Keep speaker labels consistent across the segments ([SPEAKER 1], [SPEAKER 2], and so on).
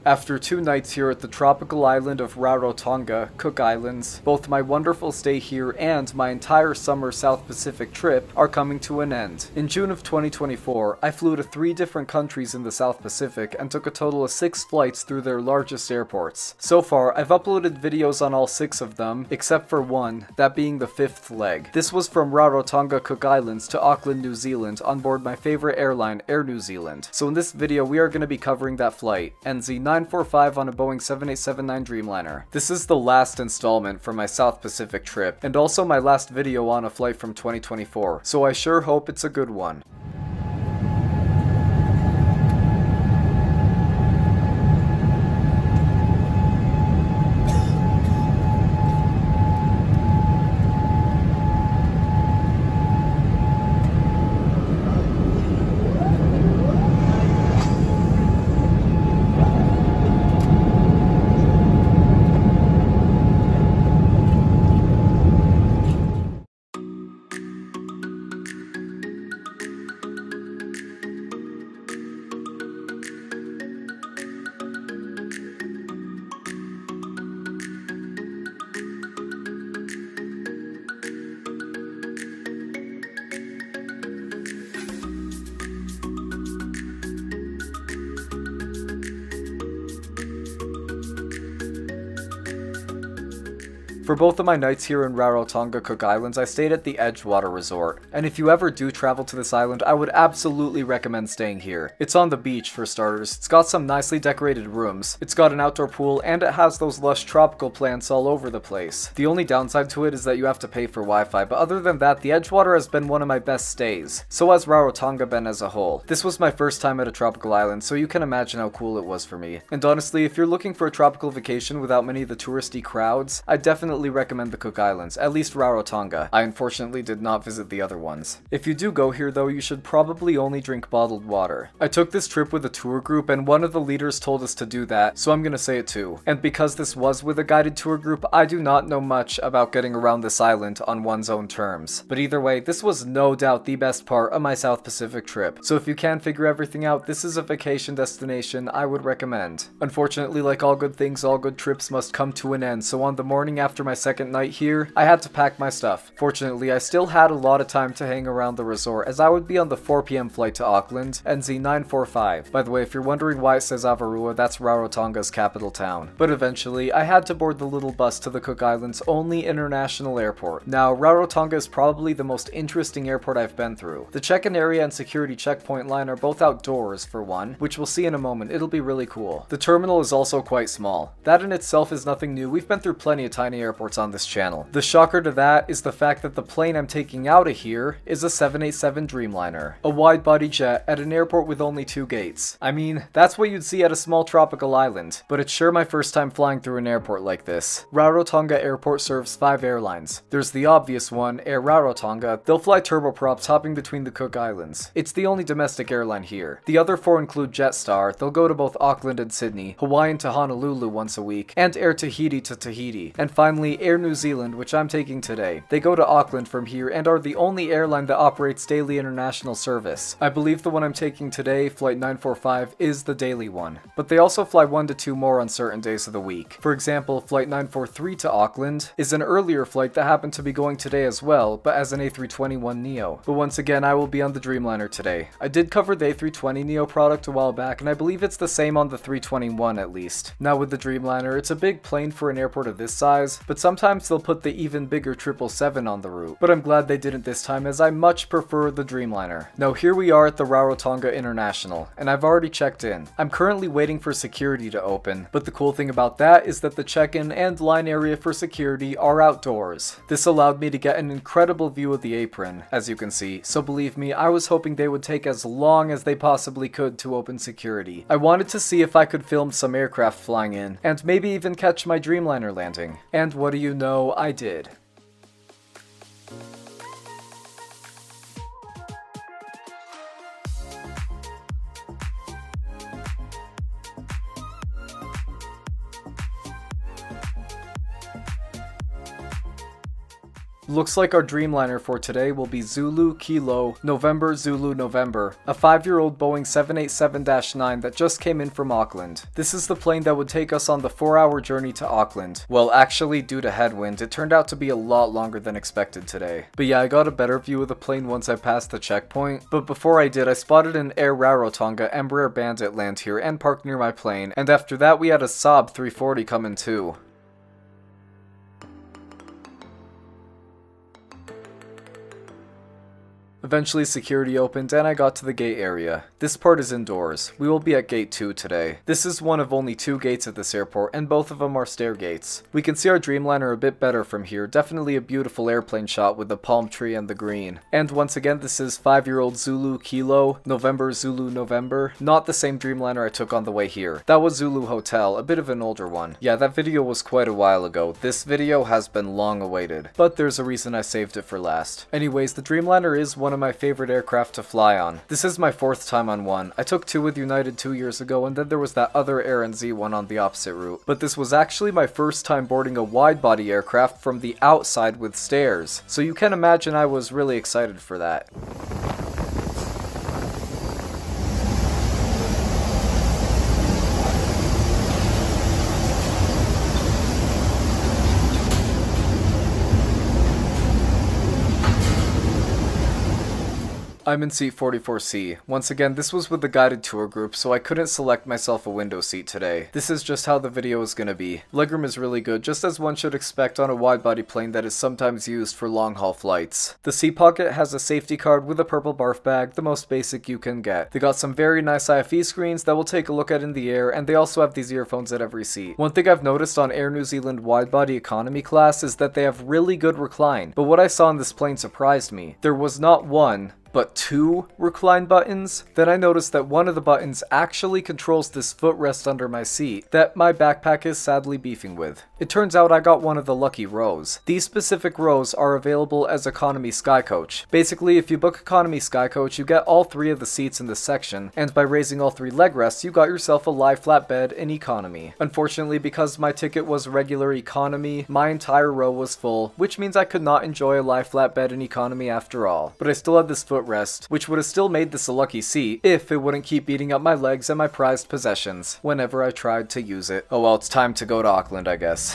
[SPEAKER 1] After 2 nights here at the tropical island of Rarotonga, Cook Islands, both my wonderful stay here and my entire summer South Pacific trip are coming to an end. In June of 2024, I flew to 3 different countries in the South Pacific and took a total of 6 flights through their largest airports. So far, I've uploaded videos on all 6 of them, except for one, that being the 5th leg. This was from Rarotonga, Cook Islands to Auckland, New Zealand on board my favorite airline, Air New Zealand. So in this video, we are going to be covering that flight, NZ945 on a Boeing 7879 Dreamliner. This is the last installment for my South Pacific trip, and also my last video on a flight from 2024, so I sure hope it's a good one. For both of my nights here in Rarotonga, Cook Islands, I stayed at the Edgewater Resort, and if you ever do travel to this island, I would absolutely recommend staying here. It's on the beach, for starters, it's got some nicely decorated rooms, it's got an outdoor pool, and it has those lush tropical plants all over the place. The only downside to it is that you have to pay for Wi-Fi, but other than that, the Edgewater has been one of my best stays. So has Rarotonga been as a whole. This was my first time at a tropical island, so you can imagine how cool it was for me. And honestly, if you're looking for a tropical vacation without many of the touristy crowds, I definitely recommend the Cook Islands, at least Rarotonga. I unfortunately did not visit the other ones. If you do go here though, you should probably only drink bottled water. I took this trip with a tour group and one of the leaders told us to do that, so I'm gonna say it too. And because this was with a guided tour group, I do not know much about getting around this island on one's own terms. But either way, this was no doubt the best part of my South Pacific trip. So if you can figure everything out, this is a vacation destination I would recommend. Unfortunately, like all good things, all good trips must come to an end, so on the morning after my second night here, I had to pack my stuff. Fortunately, I still had a lot of time to hang around the resort as I would be on the 4 p.m. flight to Auckland, NZ945. By the way, if you're wondering why it says Avarua, that's Rarotonga's capital town. But eventually, I had to board the little bus to the Cook Islands' only international airport. Now, Rarotonga is probably the most interesting airport I've been through. The check-in area and security checkpoint line are both outdoors, for one, which we'll see in a moment. It'll be really cool. The terminal is also quite small. That in itself is nothing new. We've been through plenty of tiny airports on this channel. The shocker to that is the fact that the plane I'm taking out of here is a 787 Dreamliner, a wide-body jet at an airport with only 2 gates. I mean, that's what you'd see at a small tropical island, but it's sure my first time flying through an airport like this. Rarotonga Airport serves 5 airlines. There's the obvious one, Air Rarotonga. They'll fly turboprops hopping between the Cook Islands. It's the only domestic airline here. The other 4 include Jetstar. They'll go to both Auckland and Sydney, Hawaiian to Honolulu once a week, and Air Tahiti to Tahiti. And finally, Air New Zealand, which I'm taking today. They go to Auckland from here and are the only airline that operates daily international service. I believe the one I'm taking today, Flight 945, is the daily one. But they also fly 1 to 2 more on certain days of the week. For example, Flight 943 to Auckland is an earlier flight that happened to be going today as well, but as an A321neo. But once again, I will be on the Dreamliner today. I did cover the A320neo product a while back, and I believe it's the same on the 321 at least. Now with the Dreamliner, it's a big plane for an airport of this size, but sometimes they'll put the even bigger 777 on the route. But I'm glad they didn't this time, as I much prefer the Dreamliner. Now here we are at the Rarotonga International, and I've already checked in. I'm currently waiting for security to open, but the cool thing about that is that the check-in and line area for security are outdoors. This allowed me to get an incredible view of the apron, as you can see, so believe me, I was hoping they would take as long as they possibly could to open security. I wanted to see if I could film some aircraft flying in, and maybe even catch my Dreamliner landing. And what do you know, I did. Looks like our Dreamliner for today will be Zulu Kilo November Zulu November, a 5-year-old Boeing 787-9 that just came in from Auckland. This is the plane that would take us on the 4-hour journey to Auckland. Well, actually, due to headwind, it turned out to be a lot longer than expected today. But yeah, I got a better view of the plane once I passed the checkpoint. But before I did, I spotted an Air Rarotonga Embraer Bandit land here and parked near my plane, and after that we had a Saab 340 coming too. Eventually security opened and I got to the gate area. This part is indoors. We will be at gate 2 today. This is one of only 2 gates at this airport and both of them are stair gates. We can see our Dreamliner a bit better from here, definitely a beautiful airplane shot with the palm tree and the green. And once again, this is 5-year-old Zulu Kilo November Zulu November, not the same Dreamliner I took on the way here. That was Zulu Hotel, a bit of an older one. Yeah, that video was quite a while ago. This video has been long awaited, but there's a reason I saved it for last. Anyways, the Dreamliner is one of my favorite aircraft to fly on. This is my 4th time on one. I took 2 with United 2 years ago, and then there was that other Air NZ one on the opposite route. But this was actually my first time boarding a wide-body aircraft from the outside with stairs, so you can imagine I was really excited for that. I'm in seat 44C. Once again, this was with the guided tour group, so I couldn't select myself a window seat today. This is just how the video is gonna be. Legroom is really good, just as one should expect on a wide-body plane that is sometimes used for long-haul flights. The seat pocket has a safety card with a purple barf bag, the most basic you can get. They got some very nice IFE screens that we'll take a look at in the air, and they also have these earphones at every seat. One thing I've noticed on Air New Zealand wide-body economy class is that they have really good recline, but what I saw on this plane surprised me. There was not one, but 2 recline buttons. Then I noticed that one of the buttons actually controls this footrest under my seat that my backpack is sadly beefing with. It turns out I got one of the lucky rows. These specific rows are available as Economy Sky Coach. Basically, if you book Economy Sky Coach, you get all 3 of the seats in this section, and by raising all 3 leg rests, you got yourself a lie flat bed in economy. Unfortunately, because my ticket was regular economy, my entire row was full, which means I could not enjoy a lie flat bed in economy after all. But I still had this footrest, which would have still made this a lucky seat if it wouldn't keep eating up my legs and my prized possessions whenever I tried to use it. Oh well, it's time to go to Auckland, I guess.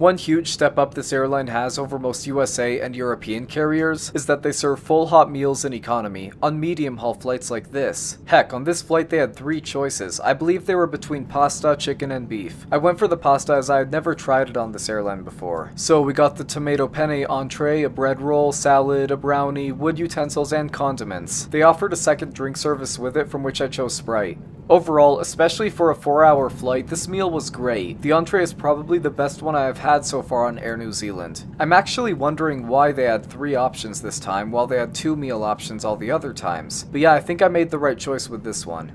[SPEAKER 1] One huge step up this airline has over most USA and European carriers is that they serve full hot meals in economy on medium haul flights like this. Heck, on this flight they had 3 choices. I believe they were between pasta, chicken, and beef. I went for the pasta as I had never tried it on this airline before. So we got the tomato penne entree, a bread roll, salad, a brownie, wood utensils, and condiments. They offered a second drink service with it, from which I chose Sprite. Overall, especially for a 4-hour flight, this meal was great. The entree is probably the best one I have had so far on Air New Zealand. I'm actually wondering why they had 3 options this time while they had 2 meal options all the other times. But yeah, I think I made the right choice with this one.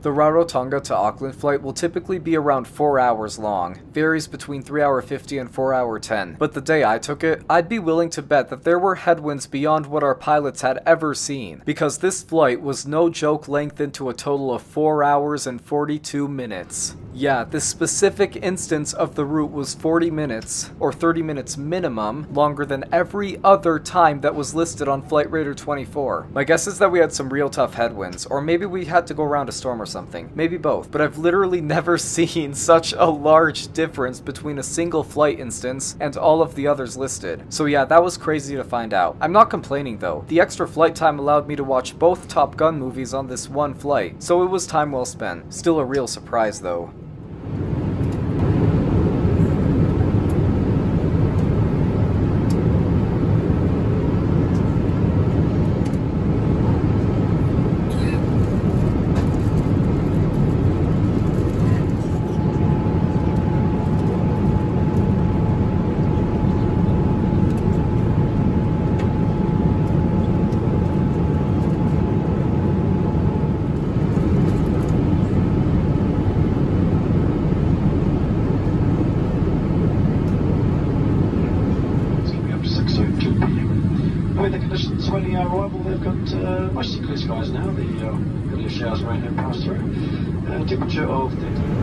[SPEAKER 1] The Rarotonga to Auckland flight will typically be around 4 hours long, varies between 3-hour-50 and 4-hour-10, but the day I took it, I'd be willing to bet that there were headwinds beyond what our pilots had ever seen, because this flight was no joke lengthened to a total of 4 hours and 42 minutes. Yeah, this specific instance of the route was 40 minutes, or 30 minutes minimum, longer than every other time that was listed on Flight Radar 24. My guess is that we had some real tough headwinds, or maybe we had to go around a storm or something. Maybe both. But I've literally never seen such a large difference between a single flight instance and all of the others listed. So yeah, that was crazy to find out. I'm not complaining though. The extra flight time allowed me to watch both Top Gun movies on this one flight, so it was time well spent. Still a real surprise though.
[SPEAKER 2] The conditions awaiting our arrival, they've got mostly clear skies now. The earlier showers of rain have passed through. Temperature of 30.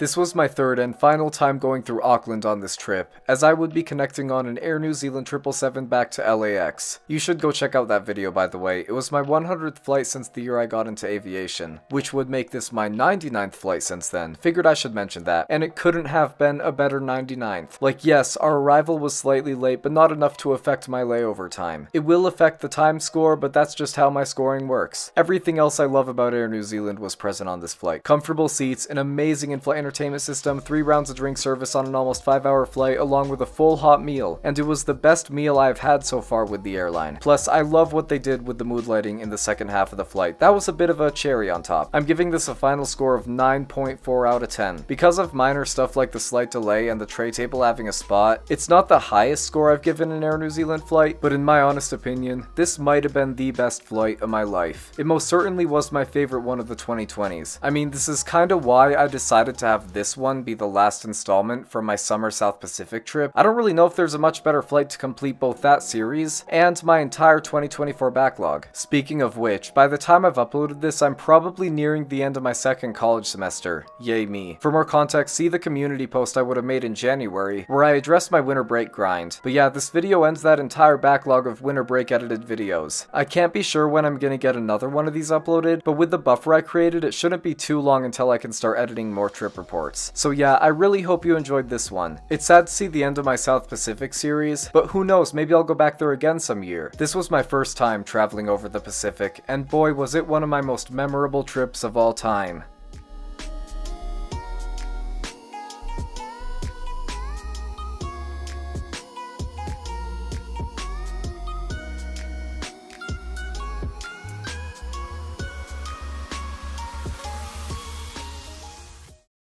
[SPEAKER 1] This was my third and final time going through Auckland on this trip, as I would be connecting on an Air New Zealand 777 back to LAX. You should go check out that video, by the way. It was my 100th flight since the year I got into aviation, which would make this my 99th flight since then. Figured I should mention that, and it couldn't have been a better 99th. Like, yes, our arrival was slightly late, but not enough to affect my layover time. It will affect the time score, but that's just how my scoring works. Everything else I love about Air New Zealand was present on this flight. Comfortable seats, an amazing in-flight entertainment system, 3 rounds of drink service on an almost 5-hour flight, along with a full hot meal, and it was the best meal I've had so far with the airline. Plus, I love what they did with the mood lighting in the second half of the flight. That was a bit of a cherry on top. I'm giving this a final score of 9.4 out of 10. Because of minor stuff like the slight delay and the tray table having a spot, it's not the highest score I've given an Air New Zealand flight, but in my honest opinion, this might have been the best flight of my life. It most certainly was my favorite one of the 2020s. I mean, this is kinda why I decided to have this one be the last installment for my summer South Pacific trip. I don't really know if there's a much better flight to complete both that series and my entire 2024 backlog. Speaking of which, by the time I've uploaded this, I'm probably nearing the end of my second college semester. Yay me. For more context, see the community post I would have made in January, where I addressed my winter break grind. But yeah, this video ends that entire backlog of winter break edited videos. I can't be sure when I'm gonna get another one of these uploaded, but with the buffer I created, it shouldn't be too long until I can start editing more trip reports. So yeah, I really hope you enjoyed this one. It's sad to see the end of my South Pacific series, but who knows, maybe I'll go back there again some year. This was my first time traveling over the Pacific, and boy was it one of my most memorable trips of all time.